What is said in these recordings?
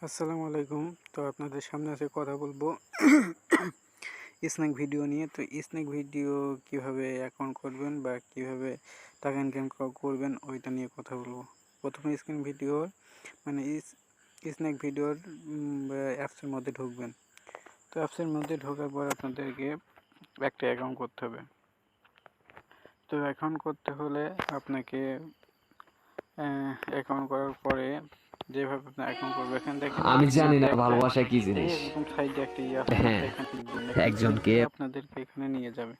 আসসালামু আলাইকুম। তো আপনাদের সামনে আজকে কথা বলবো স্ন্যাক ভিডিও নিয়ে। তো স্ন্যাক ভিডিও কিভাবে অ্যাকাউন্ট করবেন বা কিভাবে টাকা ইনকাম করবেন ওইটা নিয়ে কথা বলবো। প্রথমে স্ক্রিন ভিডিও মানে স্ন্যাক ভিডিওর অ্যাপসের মধ্যে ঢুকবেন। তো অ্যাপসের মধ্যে ঢোকার পর আপনাদেরকে একটা অ্যাকাউন্ট করতে হবে। তো অ্যাকাউন্ট করতে হলে আপনাকে অ্যাকাউন্ট করার পরে যেভাবে আপনি অ্যাকাউন্ট করবে এখানে দেখেন আমি জানি না একটা ভালোবাসা কি এই জিনিস। একদম সাইডে একটা ইয়ে আছে না, তো হ্যাঁ, এখানে ক্লিক দিন। এখানে ক্লিক একজনকে দিলে আপনাদেরকে এখানে নিয়ে যাবে।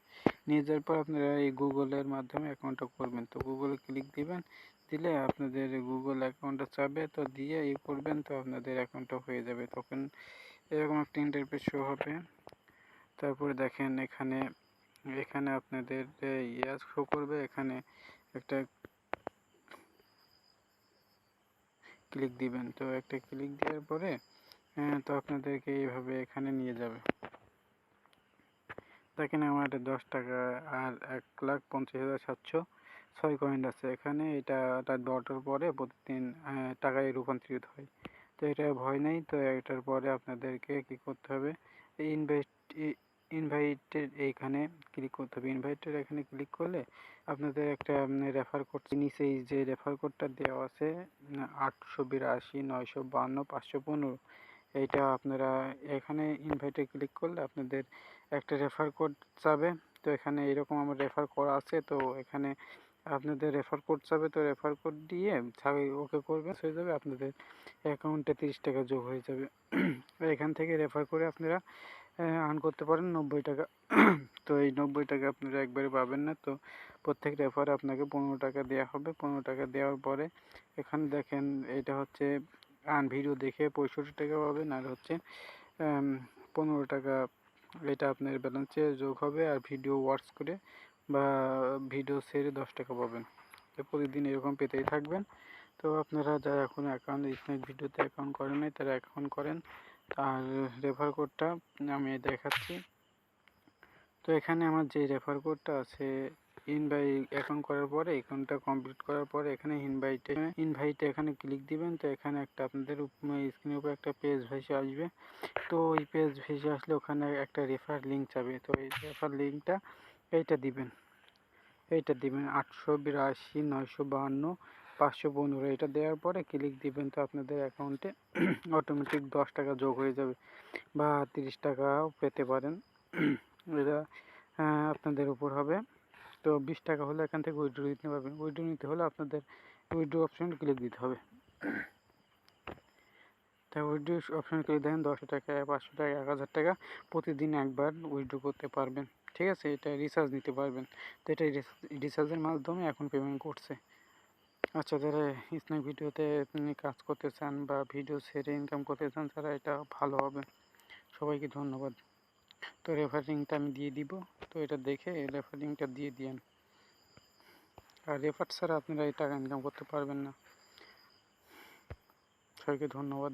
নিয়ে যাওয়ার পর আপনারা এই গুগলের মাধ্যমে অ্যাকাউন্টটা করবেন। তো গুগলে ক্লিক দিবেন, দিলে আপনাদের গুগল অ্যাকাউন্টটা চাবে, তো দিয়ে করবেন, তো আপনাদের অ্যাকাউন্টটা হয়ে যাবে। তখন এরকম একটা ইন্টারফেস শো হবে। তারপরে দেখেন এখানে এখানে আপনাদের ইয়ে শো করবে, এখানে একটা ক্লিক দিবেন। তো একটা ক্লিক দেওয়ার পরে তো আপনাদেরকে এইভাবে এখানে নিয়ে যাবে। দেখেন আমার 10 টাকা আর 1,50,706 কয়েন আছে এখানে। এটা ডটের পরে প্রতিদিন টাকায় রূপান্তরিত হয়। তো এটা ভয় নেই। তো এটার পরে আপনাদেরকে কি করতে হবে, ইনভাইটেড এইখানে ক্লিক করতে হবে। ইনভাইটেড এখানে ক্লিক করলে আপনাদের একটা রেফার কোড নিচে যে রেফার কোডটা দেওয়া আছে 882-952-515, এইটা আপনারা এখানে ইনভাইটে ক্লিক করলে আপনাদের একটা রেফার কোড যাবে। তো এখানে এরকম আমার রেফার করা আছে, তো এখানে আপনাদের রেফার কোড যাবে। তো রেফার কোড দিয়ে ওকে করবেন, হয়ে যাবে আপনাদের অ্যাকাউন্টে 30 টাকা যোগ হয়ে যাবে। এখান থেকে রেফার করে আপনারা আর্ন করতে পারেন 90 টাকা। তো এই 90 টাকা আপনারা একবারে পাবেন না। তো প্রত্যেক রেফারে আপনাকে 15 টাকা দেওয়া হবে। 15 টাকা দেওয়ার পরে এখানে দেখেন এটা হচ্ছে ভিডিও দেখে 65 টাকা পাবেন, আর হচ্ছে 15 টাকা এটা আপনার ব্যালেন্সে যোগ হবে। আর ভিডিও ওয়াচ করে বা ভিডিও ছেড়ে 10 টাকা পাবেন। তো প্রতিদিন এরকম পেতেই থাকবেন। তো আপনারা যারা এখন অ্যাকাউন্ট স্ন্যাক ভিডিওতে অ্যাকাউন্ট করেন নাই তারা অ্যাকাউন্ট করেন। আর রেফার কোডটা আমি দেখাচ্ছি। তো এখানে আমার যে রেফার কোডটা আছে, অ্যাকাউন্ট করার পরে অ্যাকাউন্টটা কমপ্লিট করার পরে এখানে ইনভাইটে এখানে ক্লিক দিবেন। তো এখানে একটা আপনাদের স্ক্রিনের উপর একটা পেজ ভেসে আসবে। তো ওই পেজ ভেসে আসলে ওখানে একটা রেফার লিঙ্ক যাবে। তো এই রেফার লিঙ্কটা এইটা দিবেন 882-952-515, এটা দেওয়ার পরে ক্লিক দিবেন। তো আপনাদের অ্যাকাউন্টে অটোমেটিক 10 টাকা যোগ হয়ে যাবে বা 30 টাকাও পেতে পারেন। এটা আপনাদের উপর হবে। তো 20 টাকা হলে এখান থেকে উইথড্র নিতে পারবেন। উইথড্র নিতে হলে আপনাদের উইথড্র অপশানে ক্লিক দিতে হবে। তাই উইথড্র অপশানে ক্লিক দেন 10 টাকা, 500 টাকা, 1000 টাকা প্রতিদিন একবার উইথড্র করতে পারবেন। ঠিক আছে, এটা রিচার্জ নিতে পারবেন। তো এটা রিচার্জের মাধ্যমে এখন পেমেন্ট করছে। আচ্ছা, যারা স্ন্যাক ভিডিওতে কাজ করতে চান বা ভিডিও ছেড়ে ইনকাম করতে চান তারা এটা ভালো হবে। সবাইকে ধন্যবাদ। তো রেফার লিঙ্কটা আমি দিয়ে দিব। তো এটা দেখে রেফার লিঙ্কটা দিয়ে দিন। আর রেফার ছাড়া আপনারা এই টাকা ইনকাম করতে পারবেন না। সবাইকে ধন্যবাদ।